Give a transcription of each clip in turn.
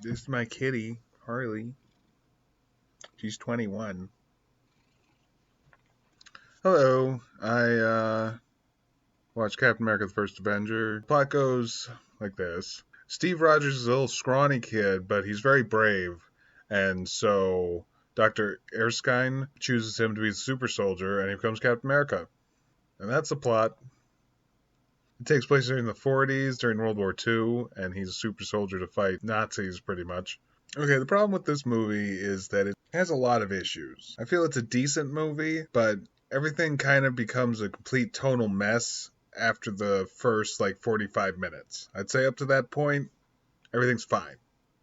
This is my kitty, Harley. She's 21. Hello. I watched Captain America the First Avenger. Plot goes like this. Steve Rogers is a little scrawny kid, but he's very brave. And so Dr. Erskine chooses him to be the super soldier, and he becomes Captain America. And that's the plot. It takes place during the 40s, during World War II, and he's a super soldier to fight Nazis, pretty much. Okay, the problem with this movie is that it has a lot of issues. I feel it's a decent movie, but everything kind of becomes a complete tonal mess after the first 45 minutes. I'd say up to that point, everything's fine.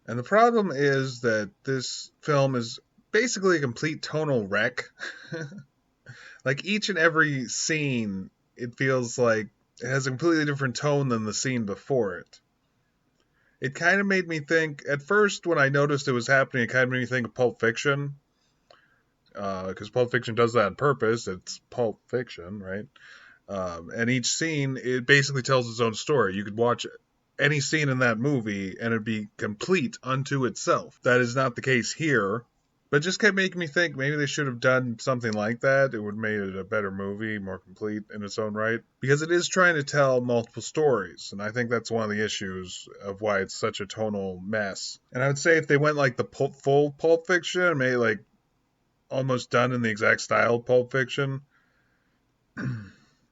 And the problem is that this film is basically a complete tonal wreck. Like each and every scene, it feels like it has a completely different tone than the scene before it. It kind of made me think, at first when I noticed it was happening, it kind of made me think of Pulp Fiction, because Pulp Fiction does that on purpose. It's Pulp Fiction, right? And each scene, it basically tells its own story. You could watch any scene in that movie and it'd be complete unto itself. That is not the case here. But it just kept making me think maybe they should have done something like that. It would have made it a better movie, more complete in its own right. Because it is trying to tell multiple stories. And I think that's one of the issues of why it's such a tonal mess. And I would say if they went like the full Pulp Fiction and made like almost done in the exact style of Pulp Fiction,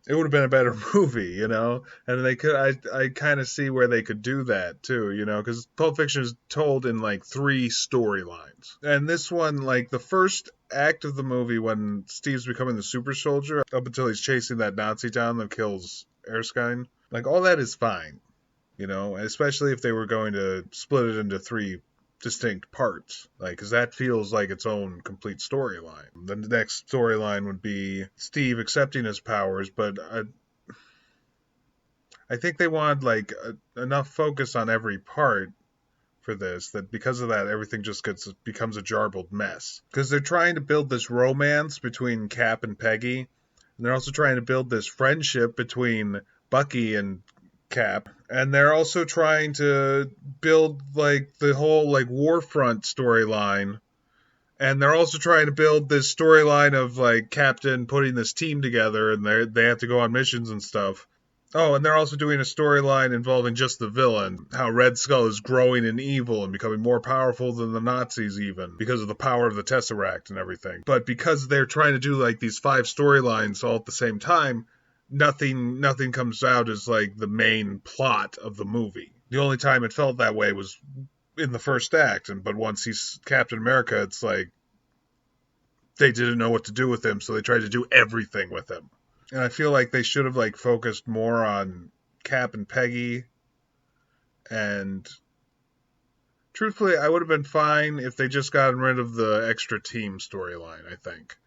it would have been a better movie, And they could, I kind of see where they could do that too, because Pulp Fiction is told in like three storylines, and this one, like the first act of the movie when Steve's becoming the super soldier, up until he's chasing that Nazi down that kills Erskine, like all that is fine, especially if they were going to split it into three distinct parts, like, because that feels like its own complete storyline. Then the next storyline would be Steve accepting his powers, but I think they wanted enough focus on every part for this that because of that everything just becomes a jarbled mess, because they're trying to build this romance between Cap and Peggy, and they're also trying to build this friendship between Bucky and Cap, and they're also trying to build like the whole like Warfront storyline, and they're also trying to build this storyline of like Captain putting this team together, and they have to go on missions and stuff. Oh, and they're also doing a storyline involving just the villain, how Red Skull is growing in evil and becoming more powerful than the Nazis even, because of the power of the Tesseract and everything. But because they're trying to do like these five storylines all at the same time, nothing comes out as like the main plot of the movie. The only time it felt that way was in the first act, but once he's Captain America, it's like they didn't know what to do with him, so they tried to do everything with him. And I feel like they should have like focused more on Cap and Peggy, and truthfully I would have been fine if they just gotten rid of the extra team storyline, I think.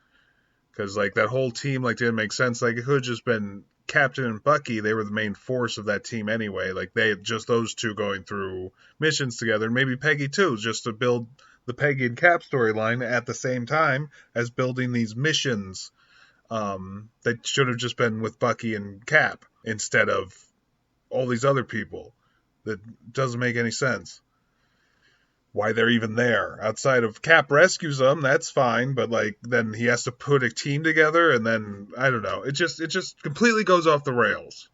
Because like that whole team like didn't make sense. Like it could have just been Captain and Bucky. They were the main force of that team anyway. Like they had just those two going through missions together, and maybe Peggy too, just to build the Peggy and Cap storyline at the same time as building these missions, that should have just been with Bucky and Cap instead of all these other people. That doesn't make any sense. Why they're even there. Outside of Cap rescues them, that's fine, but like then he has to put a team together, and then I don't know. It just completely goes off the rails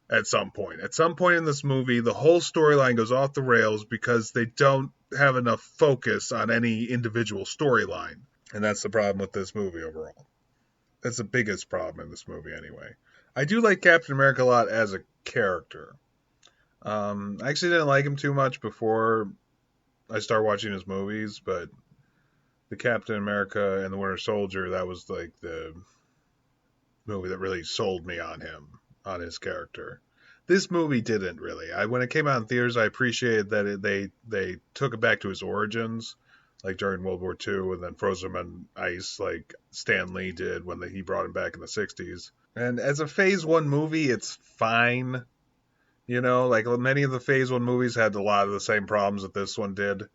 at some point. At some point in this movie, the whole storyline goes off the rails because they don't have enough focus on any individual storyline. And that's the problem with this movie overall. That's the biggest problem in this movie anyway. I do like Captain America a lot as a character. I actually didn't like him too much before I started watching his movies, but the Captain America and the Winter Soldier, that was like the movie that really sold me on him, on his character. This movie didn't really. When it came out in theaters, I appreciated that they took it back to his origins, like during World War II, and then froze him in ice, like Stan Lee did when he brought him back in the '60s. And as a Phase One movie, it's fine. Like many of the Phase One movies had a lot of the same problems that this one did.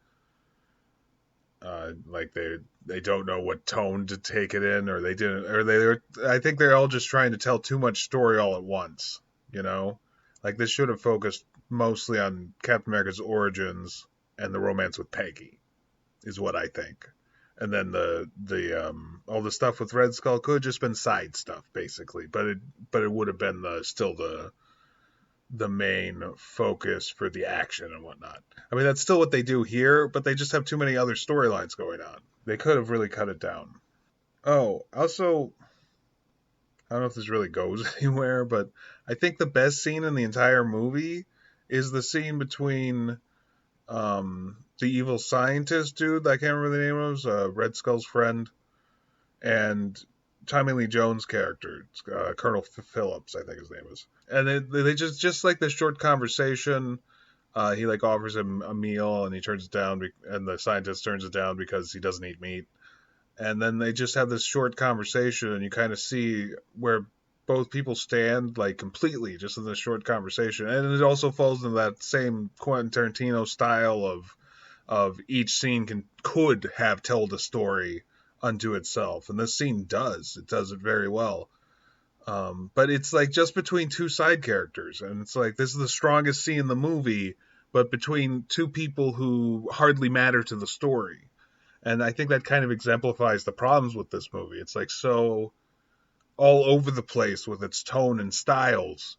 Like they don't know what tone to take it in, or they didn't, or they. I think they're all just trying to tell too much story all at once. Like this should have focused mostly on Captain America's origins, and the romance with Peggy is what I think. And then the all the stuff with Red Skull could have just been side stuff basically, but it would have been still the main focus for the action and whatnot. I mean, that's still what they do here, but they just have too many other storylines going on. They could have really cut it down. Oh, also, I don't know if this really goes anywhere, but I think the best scene in the entire movie is the scene between the evil scientist dude, I can't remember the name of, Red Skull's friend, and Tommy Lee Jones' character, Colonel Phillips, I think his name is. And they just like this short conversation. He like offers him a meal, and he turns it down, and the scientist turns it down because he doesn't eat meat. And then they just have this short conversation, and you kind of see where both people stand, like completely, just in this short conversation. And it also falls into that same Quentin Tarantino style of each scene could have told a story unto itself, and this scene does. It does it very well. But it's like just between two side characters, and it's like this is the strongest scene in the movie, but between two people who hardly matter to the story. And I think that kind of exemplifies the problems with this movie. It's like so all over the place with its tone and styles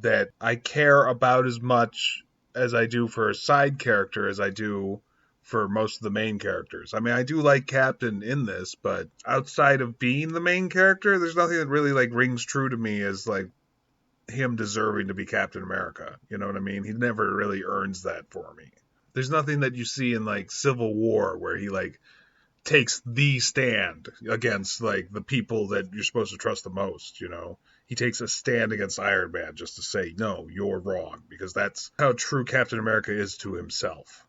that I care about as much as I do for a side character as I do for most of the main characters. I mean, I do like Captain in this, but outside of being the main character, there's nothing that really like rings true to me as like him deserving to be Captain America. You know what I mean? He never really earns that for me. There's nothing that you see in like Civil War where he like takes the stand against like the people that you're supposed to trust the most, you know. He takes a stand against Iron Man just to say, no, you're wrong, because that's how true Captain America is to himself.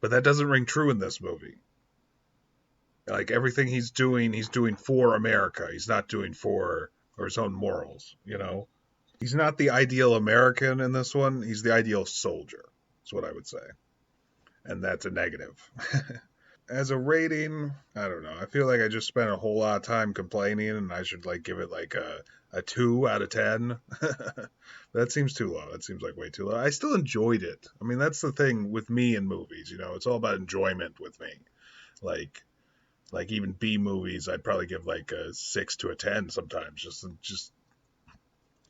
But that doesn't ring true in this movie. Like everything he's doing for America. He's not doing for his own morals, you know. He's not the ideal American in this one. He's the ideal soldier. That's what I would say. And that's a negative. As a rating, I don't know. I feel like I just spent a whole lot of time complaining, and I should like give it like a 2 out of 10. That seems too low. That seems like way too low. I still enjoyed it. I mean, that's the thing with me in movies. You know, it's all about enjoyment with me. Like even B movies, I'd probably give like a 6 to a 10 sometimes, just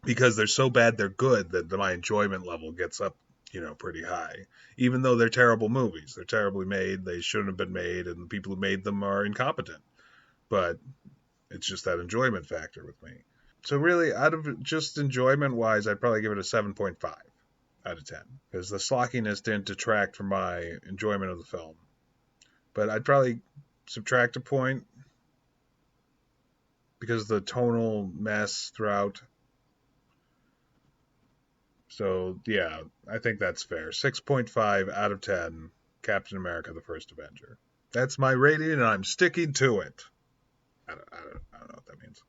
because they're so bad they're good that my enjoyment level gets up, you know, pretty high. Even though they're terrible movies, they're terribly made, they shouldn't have been made, and the people who made them are incompetent. But it's just that enjoyment factor with me. So really, out of just enjoyment wise, I'd probably give it a 7.5 out of 10, because the slockiness didn't detract from my enjoyment of the film. But I'd probably subtract a point because of the tonal mess throughout. So, yeah, I think that's fair. 6.5 out of 10, Captain America, the First Avenger. That's my rating, and I'm sticking to it. I don't know what that means.